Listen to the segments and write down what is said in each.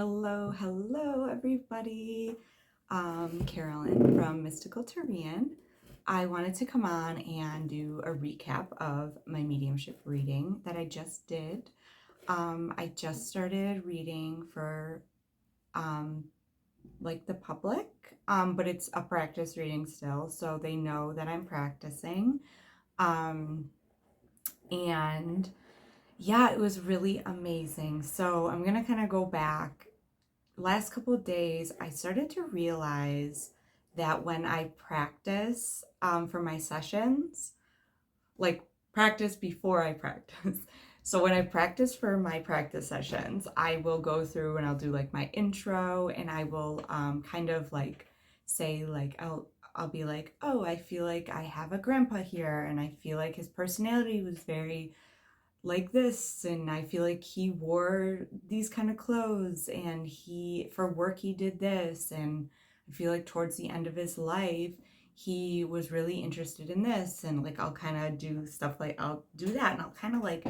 Hello, everybody. Carolyn from mysticaltaurean. I wanted to come on and do a recap of my mediumship reading that I just did. I just started reading for like the public, but it's a practice reading still, so they know that I'm practicing. And yeah, it was really amazing. So I'm gonna kind of go back. Last couple of days, I started to realize that when I practice for my sessions, like practice before I practice. So when I practice for my practice sessions, I will go through and I'll do like my intro, and I will kind of like say like I'll be like, oh, I feel like I have a grandpa here, and I feel like his personality was very like this, and I feel like he wore these kind of clothes, and he for work he did this, and I feel like towards the end of his life he was really interested in this, and like I'll kind of do stuff like I'll do that, and I'll kind of like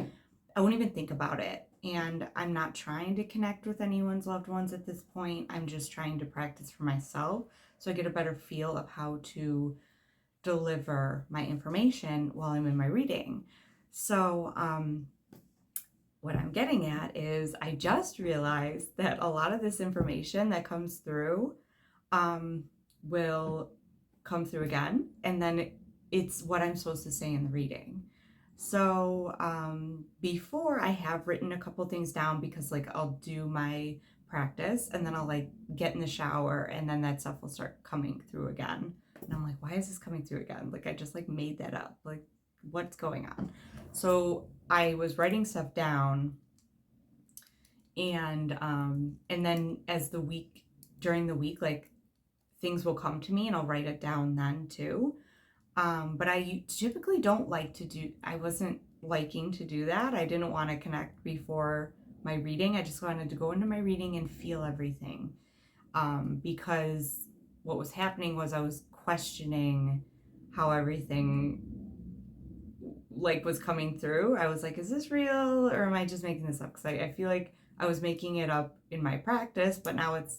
I won't even think about it, and I'm not trying to connect with anyone's loved ones at this point. I'm just trying to practice for myself so I get a better feel of how to deliver my information while I'm in my reading. So what I'm getting at is I just realized that a lot of this information that comes through will come through again, and then it's what I'm supposed to say in the reading. So before, I have written a couple things down because like I'll do my practice and then I'll like get in the shower, and then that stuff will start coming through again. And I'm like, why is this coming through again? Like I just like made that up. Like what's going on? So I was writing stuff down, and then as the week during the week, like things will come to me and I'll write it down then too. But I typically don't like to do, I wasn't liking to do that. I didn't want to connect before my reading. I just wanted to go into my reading and feel everything. Because what was happening was I was questioning how everything like was coming through. I was like, is this real or am I just making this up? Because I feel like I was making it up in my practice, but now it's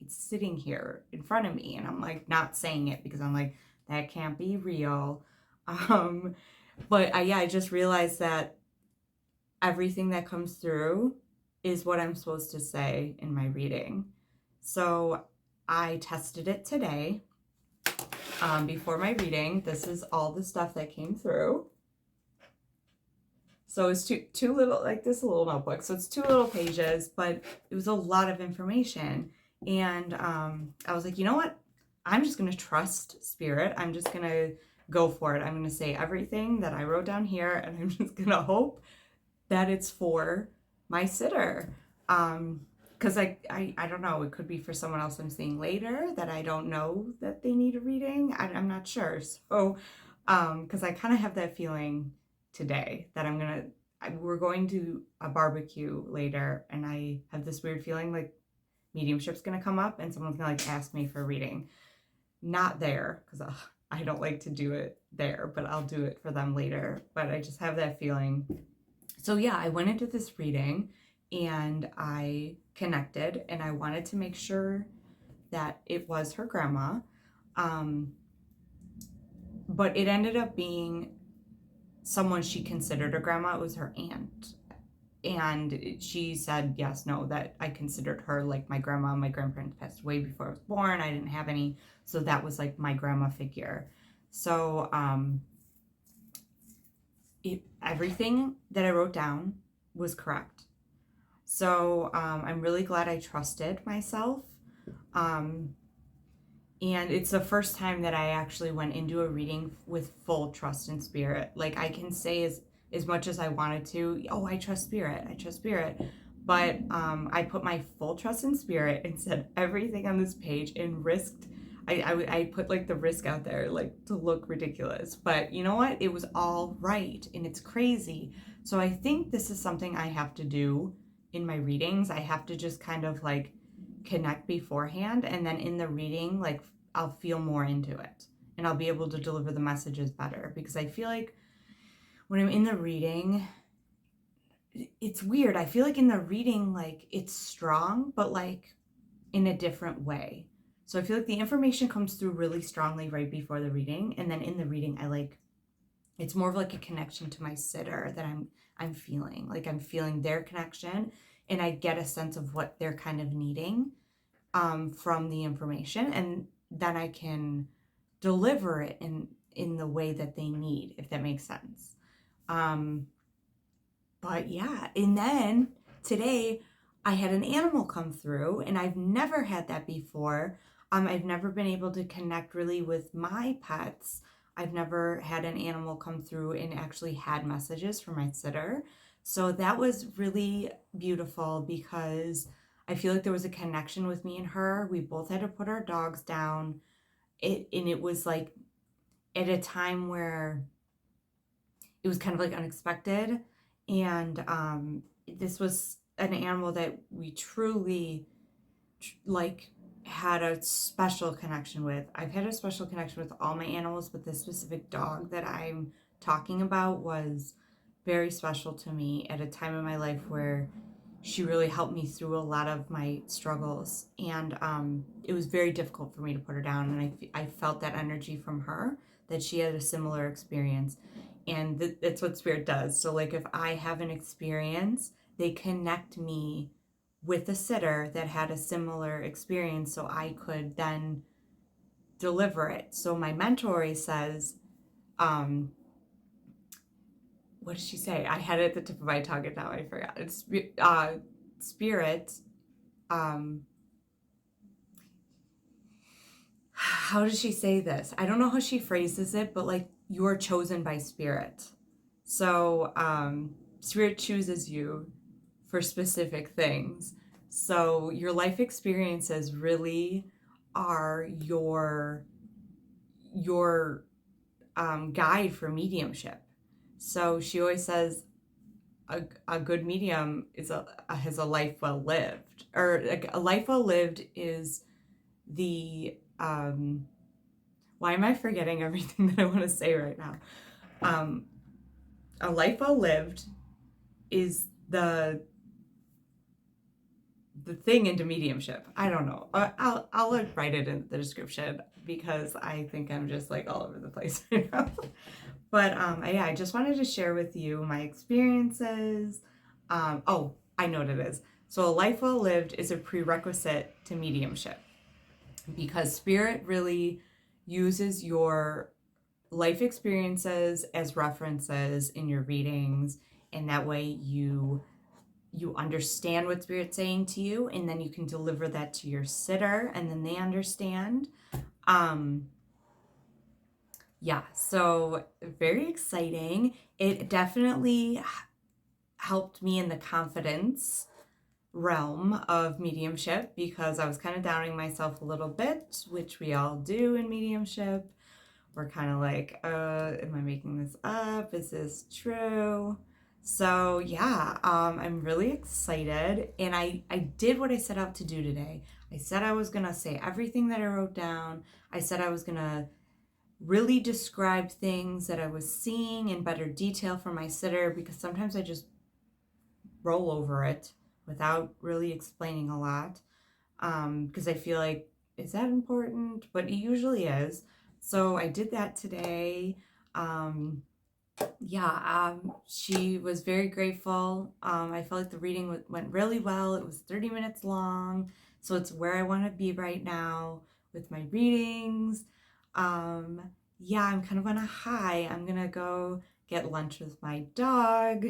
sitting here in front of me, and I'm like not saying it because I'm like, that can't be real. But I just realized that everything that comes through is what I'm supposed to say in my reading. So I tested it today before my reading. This is all the stuff that came through. So it's two little, like this little notebook. So it's 2 little pages, but it was a lot of information. And I was like, you know what? I'm just going to trust spirit. I'm just going to go for it. I'm going to say everything that I wrote down here, and I'm just going to hope that it's for my sitter. Because I don't know, it could be for someone else I'm seeing later that I don't know that they need a reading. I'm not sure. So, because I kind of have that feeling today that we're going to a barbecue later, and I have this weird feeling like mediumship's going to come up and someone's going to like ask me for a reading. Not there, because I don't like to do it there, but I'll do it for them later. But I just have that feeling. So yeah, I went into this reading and I connected, and I wanted to make sure that it was her grandma. But it ended up being someone she considered a grandma. It was her aunt. And she said, yes, no, that I considered her like my grandma. My grandparents passed away before I was born. I didn't have any. So that was like my grandma figure. So everything that I wrote down was correct. So I'm really glad I trusted myself. And it's the first time that I actually went into a reading with full trust in spirit. Like I can say as much as I wanted to, oh, I trust spirit. But I put my full trust in spirit and said everything on this page and risked. I put like the risk out there, like to look ridiculous. But you know what? It was all right, and it's crazy. So I think this is something I have to do in my readings. I have to just kind of like connect beforehand, and then in the reading, like I'll feel more into it, and I'll be able to deliver the messages better, because I feel like when I'm in the reading, it's weird. I feel like in the reading, like it's strong, but like in a different way. So I feel like the information comes through really strongly right before the reading, and then in the reading, I like it's more of like a connection to my sitter that I'm feeling. Like I'm feeling their connection, and I get a sense of what they're kind of needing from the information, and then I can deliver it in the way that they need, if that makes sense. Um, but yeah, and then today I had an animal come through, and I've never had that before. I've never been able to connect really with my pets. I've never had an animal come through and actually had messages from my sitter. So that was really beautiful because I feel like there was a connection with me and her. We both had to put our dogs down. It was like at a time where it was kind of like unexpected, and this was an animal that we truly like had a special connection with. I've had a special connection with all my animals, but this specific dog that I'm talking about was very special to me at a time in my life where she really helped me through a lot of my struggles, and it was very difficult for me to put her down, and I felt that energy from her, that she had a similar experience, and that's what spirit does. So like if I have an experience, they connect me with a sitter that had a similar experience so I could then deliver it. So my mentor always says, um, what did she say? I had it at the tip of my tongue and now I forgot. It's spirit. Um, how does she say this? I don't know how she phrases it, but like you're chosen by spirit. So spirit chooses you for specific things. So your life experiences really are your guide for mediumship. So she always says a good medium is has a life well lived, or like a life well lived is the why am I forgetting everything that I want to say right now? Um, a life well lived is the thing into mediumship. I don't know. I'll like write it in the description because I think I'm just like all over the place right now. But yeah, I just wanted to share with you my experiences. Oh, I know what it is. So a life well lived is a prerequisite to mediumship because spirit really uses your life experiences as references in your readings, and that way you understand what spirit's saying to you, and then you can deliver that to your sitter and then they understand. Yeah, so very exciting. It definitely helped me in the confidence realm of mediumship because I was kind of doubting myself a little bit, which we all do in mediumship. We're kind of like, am I making this up? Is this true? So yeah, I'm really excited, and I did what I set out to do today. I said I was gonna say everything that I wrote down. I said I was gonna really describe things that I was seeing in better detail for my sitter because sometimes I just roll over it without really explaining a lot, because I feel like, is that important? But it usually is. So I did that today. Um, yeah, she was very grateful. I felt like the reading went really well. It was 30 minutes long, so it's where I want to be right now with my readings. Um, yeah, I'm kind of on a high. I'm gonna go get lunch with my dog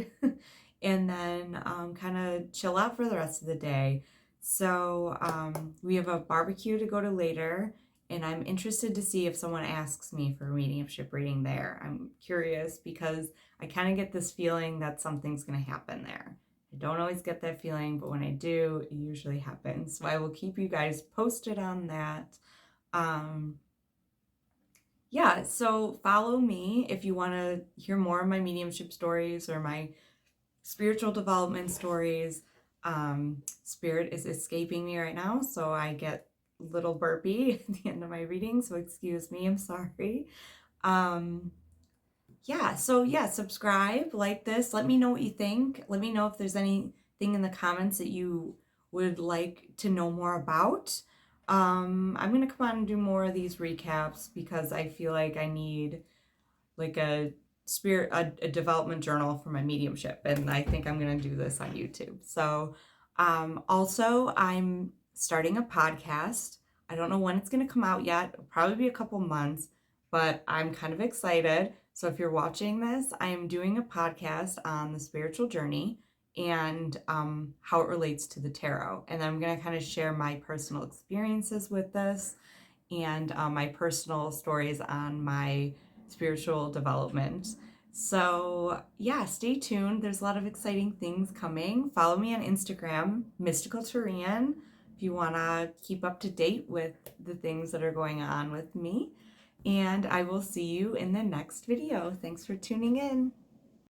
and then kind of chill out for the rest of the day. So we have a barbecue to go to later, and I'm interested to see if someone asks me for a mediumship reading there. I'm curious because I kind of get this feeling that something's going to happen there. I don't always get that feeling, but when I do, it usually happens. So I will keep you guys posted on that. Yeah, so follow me if you want to hear more of my mediumship stories or my spiritual development stories. Spirit is escaping me right now, so I get a little burpy at the end of my reading, so excuse me, I'm sorry. Um, yeah, so yeah, subscribe, like this. Let me know what you think. Let me know if there's anything in the comments that you would like to know more about. I'm gonna come on and do more of these recaps because I feel like I need like a development journal for my mediumship, and I think I'm gonna do this on YouTube. So also I'm starting a podcast. I don't know when it's gonna come out yet. It'll probably be a couple months, but I'm kind of excited. So if you're watching this, I am doing a podcast on the spiritual journey and how it relates to the tarot, and I'm gonna kind of share my personal experiences with this and my personal stories on my spiritual development. So, yeah, stay tuned. There's a lot of exciting things coming. Follow me on Instagram, mysticaltaurean, if you want to keep up to date with the things that are going on with me. And I will see you in the next video. Thanks for tuning in.